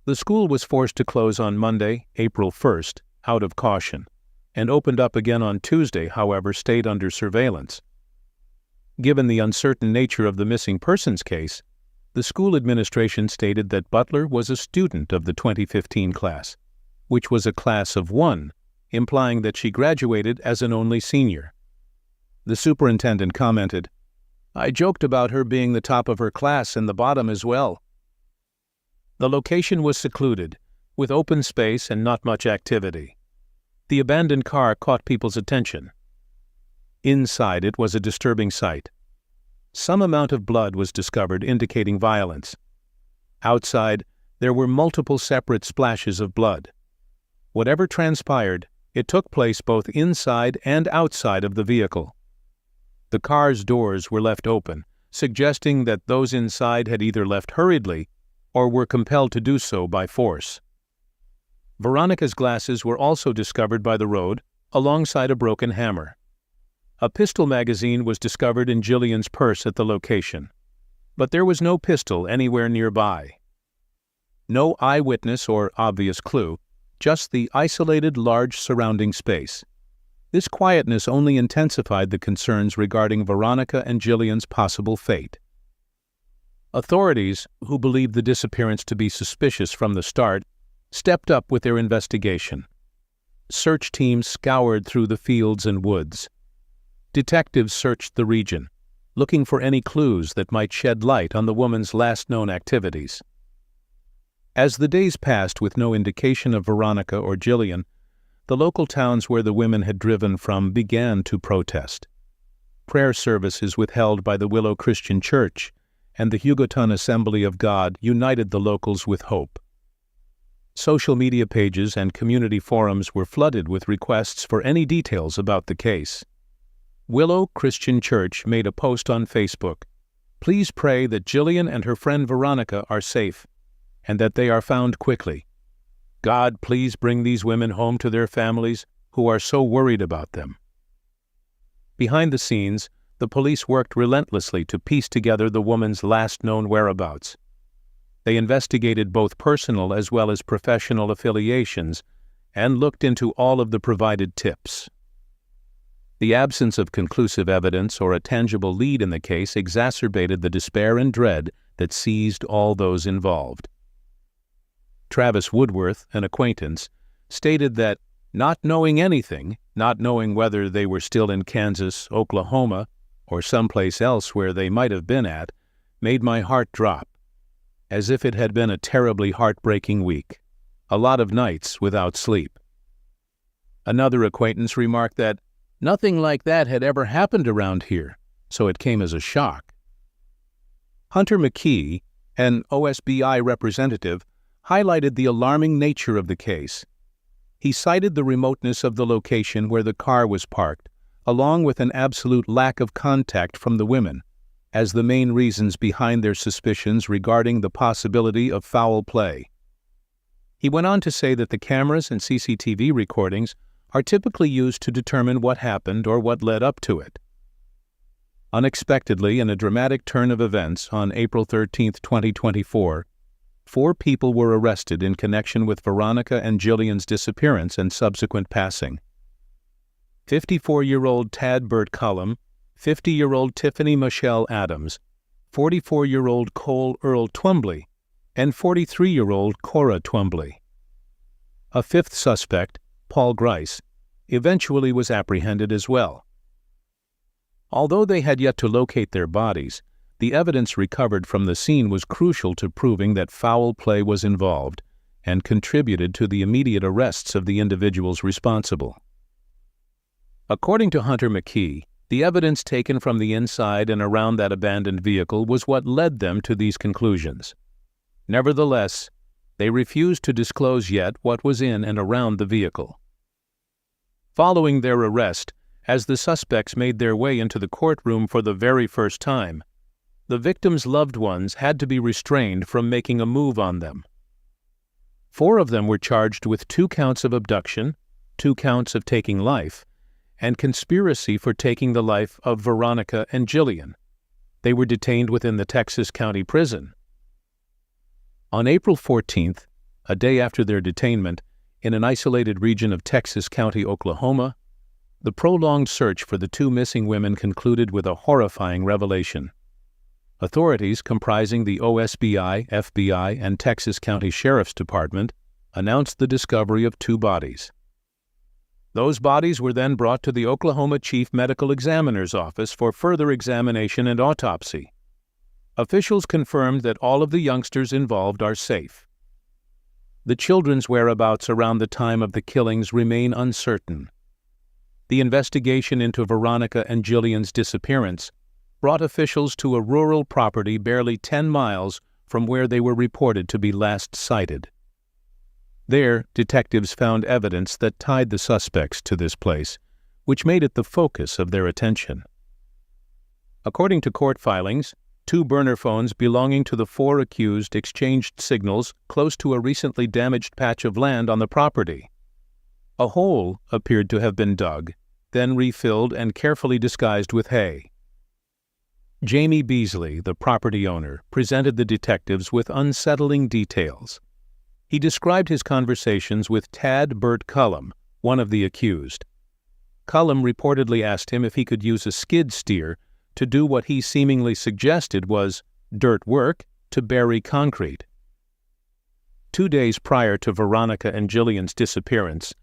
The school was forced to close on Monday, April 1st, out of caution, and opened up again on Tuesday, however, stayed under surveillance. Given the uncertain nature of the missing persons case, the school administration stated that Butler was a student of the 2015 class, which was a class of one, implying that she graduated as an only senior. The superintendent commented, "I joked about her being the top of her class and the bottom as well." The location was secluded, with open space and not much activity. The abandoned car caught people's attention. Inside it was a disturbing sight. Some amount of blood was discovered, indicating violence. Outside, there were multiple separate splashes of blood. Whatever transpired, it took place both inside and outside of the vehicle. The car's doors were left open, suggesting that those inside had either left hurriedly or were compelled to do so by force. Veronica's glasses were also discovered by the road, alongside a broken hammer. A pistol magazine was discovered in Jillian's purse at the location, but there was no pistol anywhere nearby. No eyewitness or obvious clue, just the isolated large surrounding space. This quietness only intensified the concerns regarding Veronica and Jillian's possible fate. Authorities, who believed the disappearance to be suspicious from the start, stepped up with their investigation. Search teams scoured through the fields and woods. Detectives searched the region, looking for any clues that might shed light on the woman's last known activities. As the days passed with no indication of Veronica or Jillian, the local towns where the women had driven from began to protest. Prayer services withheld by the Willow Christian Church and the Hugoton Assembly of God united the locals with hope. Social media pages and community forums were flooded with requests for any details about the case. Willow Christian Church made a post on Facebook. "Please pray that Jillian and her friend Veronica are safe, and that they are found quickly. God, please bring these women home to their families who are so worried about them." Behind the scenes, the police worked relentlessly to piece together the woman's last known whereabouts. They investigated both personal as well as professional affiliations and looked into all of the provided tips. The absence of conclusive evidence or a tangible lead in the case exacerbated the despair and dread that seized all those involved. Travis Woodworth, an acquaintance, stated that, "Not knowing anything, not knowing whether they were still in Kansas, Oklahoma, or someplace else where they might have been at, made my heart drop, as if it had been a terribly heartbreaking week, a lot of nights without sleep." Another acquaintance remarked that, "Nothing like that had ever happened around here, so it came as a shock." Hunter McKee, an OSBI representative, highlighted the alarming nature of the case. He cited the remoteness of the location where the car was parked, along with an absolute lack of contact from the women, as the main reasons behind their suspicions regarding the possibility of foul play. He went on to say that the cameras and CCTV recordings are typically used to determine what happened or what led up to it. Unexpectedly, in a dramatic turn of events, on April 13, 2024, 4 people were arrested in connection with Veronica and Jillian's disappearance and subsequent passing. 54-year-old Tad Burt Cullum, 50-year-old Tiffany Michelle Adams, 44-year-old Cole Earl Twombly, and 43-year-old Cora Twombly. A 5th suspect, Paul Grice, eventually was apprehended as well. Although they had yet to locate their bodies, the evidence recovered from the scene was crucial to proving that foul play was involved and contributed to the immediate arrests of the individuals responsible. According to Hunter McKee, the evidence taken from the inside and around that abandoned vehicle was what led them to these conclusions. Nevertheless, they refused to disclose yet what was in and around the vehicle. Following their arrest, as the suspects made their way into the courtroom for the very first time, the victims' loved ones had to be restrained from making a move on them. 4 of them were charged with 2 counts of abduction, 2 counts of taking life, and conspiracy for taking the life of Veronica and Jillian. They were detained within the Texas County Prison. On April 14th, a day after their detainment, in an isolated region of Texas County, Oklahoma, the prolonged search for the two missing women concluded with a horrifying revelation. Authorities comprising the OSBI, FBI, and Texas County Sheriff's Department announced the discovery of two bodies. Those bodies were then brought to the Oklahoma Chief Medical Examiner's office for further examination and autopsy. Officials confirmed that all of the youngsters involved are safe. The children's whereabouts around the time of the killings remain uncertain. The investigation into Veronica and Jillian's disappearance brought officials to a rural property barely 10 miles from where they were reported to be last sighted. There, detectives found evidence that tied the suspects to this place, which made it the focus of their attention. According to court filings, 2 burner phones belonging to the 4 accused exchanged signals close to a recently damaged patch of land on the property. A hole appeared to have been dug, then refilled and carefully disguised with hay. Jamie Beasley, the property owner, presented the detectives with unsettling details. He described his conversations with Tad Burt Cullum, one of the accused. Cullum reportedly asked him if he could use a skid steer to do what he seemingly suggested was dirt work to bury concrete. 2 days prior to Veronica and Jillian's disappearance,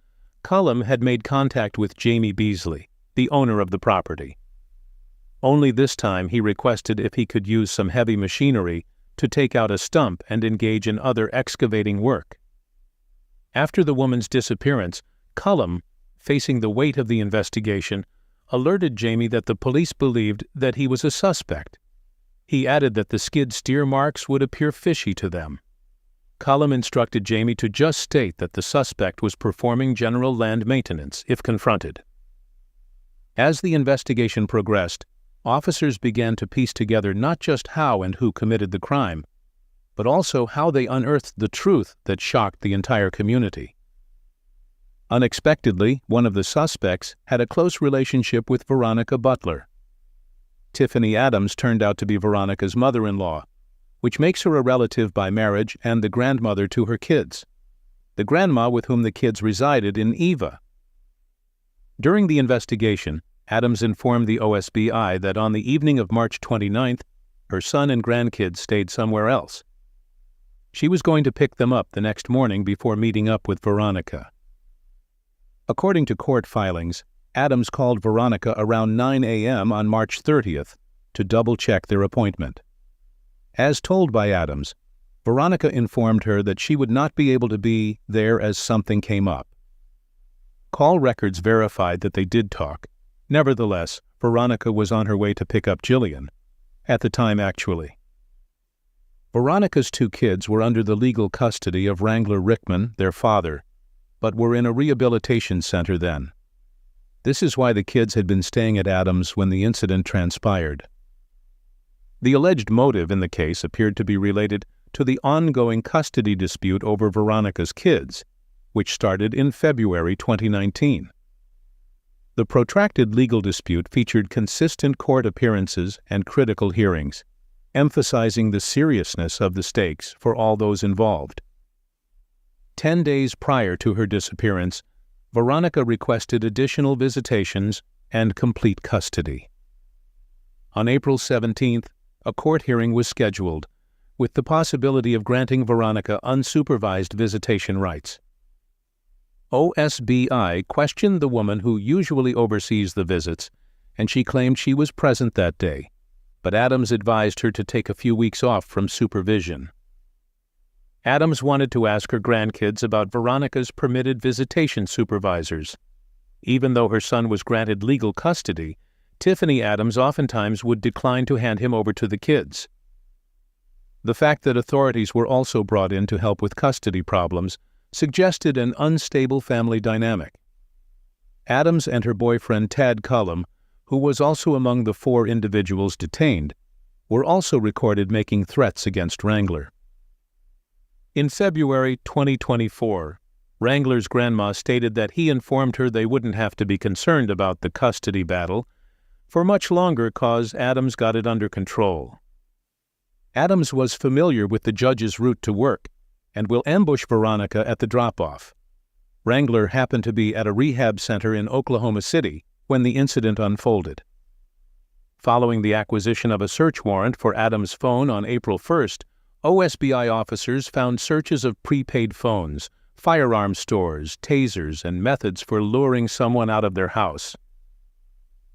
Cullum had made contact with Jamie Beasley, the owner of the property. Only this time he requested if he could use some heavy machinery to take out a stump and engage in other excavating work. After the woman's disappearance, Cullum, facing the weight of the investigation, alerted Jamie that the police believed that he was a suspect. He added that the skid steer marks would appear fishy to them. Cullum instructed Jamie to just state that the suspect was performing general land maintenance if confronted. As the investigation progressed, officers began to piece together not just how and who committed the crime, but also how they unearthed the truth that shocked the entire community. Unexpectedly, one of the suspects had a close relationship with Veronica Butler. Tiffany Adams turned out to be Veronica's mother-in-law, which makes her a relative by marriage and the grandmother to her kids, the grandma with whom the kids resided in Eva. During the investigation, Adams informed the OSBI that on the evening of March 29th, her son and grandkids stayed somewhere else. She was going to pick them up the next morning before meeting up with Veronica. According to court filings, Adams called Veronica around 9 a.m. on March 30th to double-check their appointment. As told by Adams, Veronica informed her that she would not be able to be there as something came up. Call records verified that they did talk. Nevertheless, Veronica was on her way to pick up Jillian, at the time actually. Veronica's 2 kids were under the legal custody of Wrangler Rickman, their father, but were in a rehabilitation center then. This is why the kids had been staying at Adams when the incident transpired. The alleged motive in the case appeared to be related to the ongoing custody dispute over Veronica's kids, which started in February 2019. The protracted legal dispute featured consistent court appearances and critical hearings, emphasizing the seriousness of the stakes for all those involved. 10 days prior to her disappearance, Veronica requested additional visitations and complete custody. On April 17th, a court hearing was scheduled, with the possibility of granting Veronica unsupervised visitation rights. OSBI questioned the woman who usually oversees the visits, and she claimed she was present that day, but Adams advised her to take a few weeks off from supervision. Adams wanted to ask her grandkids about Veronica's permitted visitation supervisors. Even though her son was granted legal custody, Tiffany Adams oftentimes would decline to hand him over to the kids. The fact that authorities were also brought in to help with custody problems suggested an unstable family dynamic. Adams and her boyfriend Tad Cullum, who was also among the 4 individuals detained, were also recorded making threats against Wrangler. In February 2024, Wrangler's grandma stated that he informed her they wouldn't have to be concerned about the custody battle for much longer cause Adams got it under control. Adams was familiar with the judge's route to work and will ambush Veronica at the drop-off. Wrangler happened to be at a rehab center in Oklahoma City when the incident unfolded. Following the acquisition of a search warrant for Adams' phone on April 1st, OSBI officers found searches of prepaid phones, firearm stores, tasers, and methods for luring someone out of their house.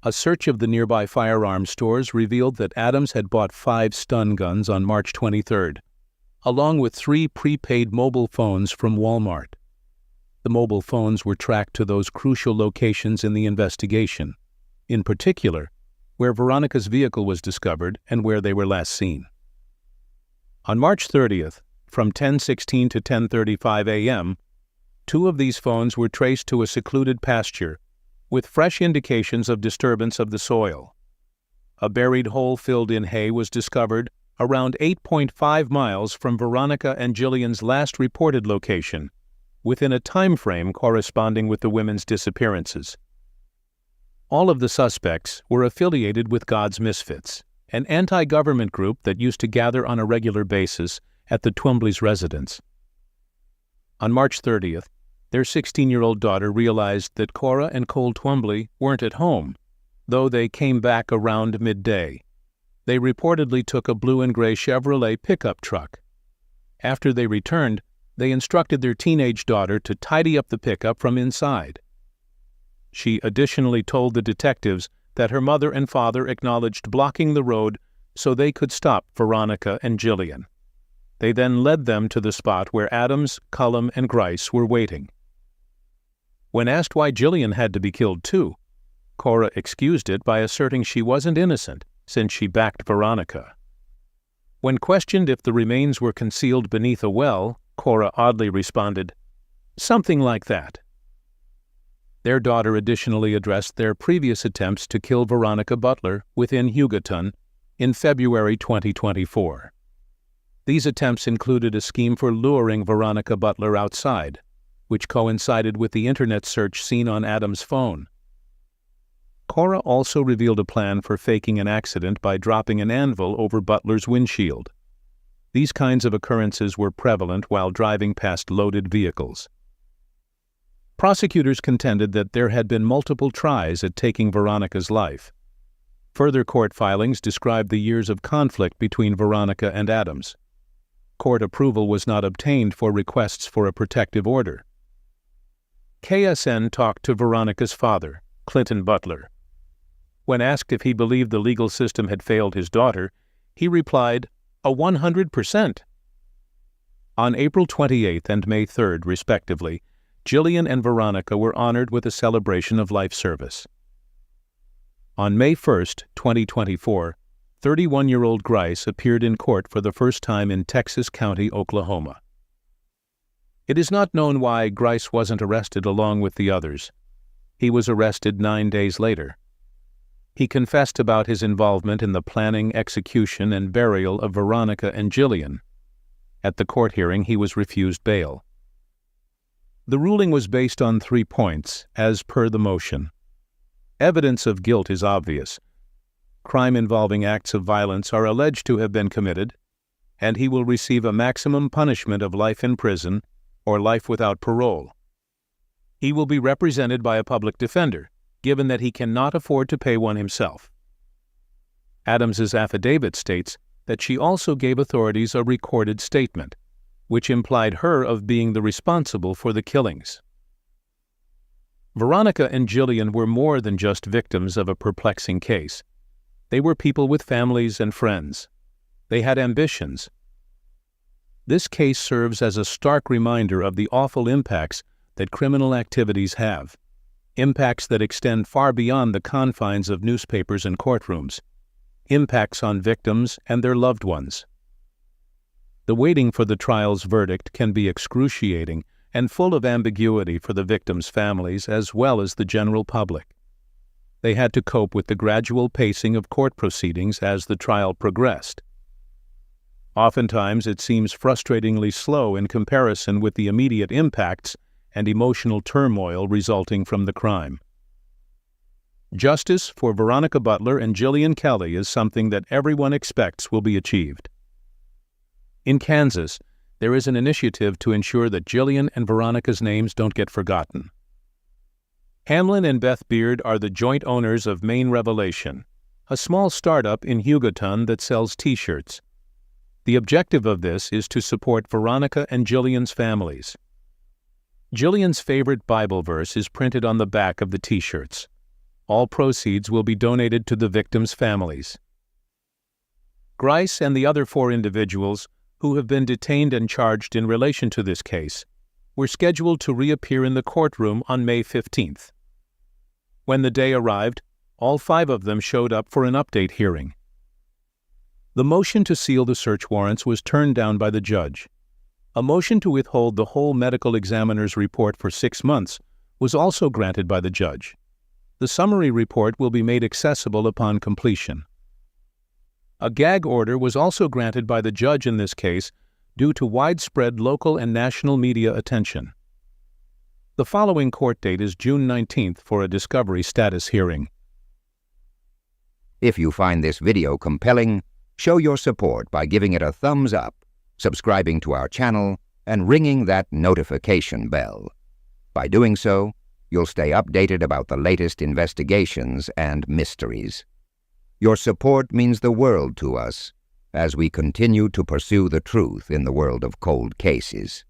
A search of the nearby firearm stores revealed that Adams had bought 5 stun guns on March 23rd, along with 3 prepaid mobile phones from Walmart. The mobile phones were tracked to those crucial locations in the investigation, in particular, where Veronica's vehicle was discovered and where they were last seen. On March 30th, from 10:16 to 10:35 a.m., 2 of these phones were traced to a secluded pasture with fresh indications of disturbance of the soil. A buried hole filled in hay was discovered around 8.5 miles from Veronica and Jillian's last reported location, within a time frame corresponding with the women's disappearances. All of the suspects were affiliated with God's Misfits, an anti-government group that used to gather on a regular basis at the Twombly's residence. On March 30th, their 16-year-old daughter realized that Cora and Cole Twombly weren't at home, though they came back around midday. They reportedly took a blue and gray Chevrolet pickup truck. After they returned, they instructed their teenage daughter to tidy up the pickup from inside. She additionally told the detectives that her mother and father acknowledged blocking the road so they could stop Veronica and Jillian. They then led them to the spot where Adams, Cullum, and Grice were waiting. When asked why Jillian had to be killed too, Cora excused it by asserting she wasn't innocent since she backed Veronica. When questioned if the remains were concealed beneath a well, Cora oddly responded, "Something like that." Their daughter additionally addressed their previous attempts to kill Veronica Butler within Hugoton in February 2024. These attempts included a scheme for luring Veronica Butler outside, which coincided with the internet search seen on Adams' phone. Cora also revealed a plan for faking an accident by dropping an anvil over Butler's windshield. These kinds of occurrences were prevalent while driving past loaded vehicles. Prosecutors contended that there had been multiple tries at taking Veronica's life. Further court filings described the years of conflict between Veronica and Adams. Court approval was not obtained for requests for a protective order. KSN talked to Veronica's father, Clinton Butler. When asked if he believed the legal system had failed his daughter, he replied, "A 100%. On April 28th and May 3rd, respectively, Jillian and Veronica were honored with a celebration of life service. On May 1st, 2024, 31-year-old Grice appeared in court for the first time in Texas County, Oklahoma. It is not known why Grice wasn't arrested along with the others. He was arrested 9 days later. He confessed about his involvement in the planning, execution, and burial of Veronica and Jillian. At the court hearing, he was refused bail. The ruling was based on 3 points, as per the motion. Evidence of guilt is obvious. Crime involving acts of violence are alleged to have been committed, and he will receive a maximum punishment of life in prison or life without parole. He will be represented by a public defender, given that he cannot afford to pay one himself. Adams's affidavit states that she also gave authorities a recorded statement, which implied her of being the responsible for the killings. Veronica and Jillian were more than just victims of a perplexing case. They were people with families and friends. They had ambitions. This case serves as a stark reminder of the awful impacts that criminal activities have, impacts that extend far beyond the confines of newspapers and courtrooms, impacts on victims and their loved ones. The waiting for the trial's verdict can be excruciating and full of ambiguity for the victims' families as well as the general public. They had to cope with the gradual pacing of court proceedings as the trial progressed. Oftentimes, it seems frustratingly slow in comparison with the immediate impacts and emotional turmoil resulting from the crime. Justice for Veronica Butler and Jillian Kelly is something that everyone expects will be achieved. In Kansas, there is an initiative to ensure that Jillian and Veronica's names don't get forgotten. Hamlin and Beth Beard are the joint owners of Maine Revelation, a small startup in Hugoton that sells T-shirts. The objective of this is to support Veronica and Jillian's families. Jillian's favorite Bible verse is printed on the back of the T-shirts. All proceeds will be donated to the victims' families. Grice and the other 4 individuals who have been detained and charged in relation to this case were scheduled to reappear in the courtroom on May 15th. When the day arrived, all 5 of them showed up for an update hearing. The motion to seal the search warrants was turned down by the judge. A motion to withhold the whole medical examiner's report for 6 months was also granted by the judge. The summary report will be made accessible upon completion. A gag order was also granted by the judge in this case due to widespread local and national media attention. The following court date is June 19th for a discovery status hearing. If you find this video compelling, show your support by giving it a thumbs up, subscribing to our channel, and ringing that notification bell. By doing so, you'll stay updated about the latest investigations and mysteries. Your support means the world to us as we continue to pursue the truth in the world of cold cases.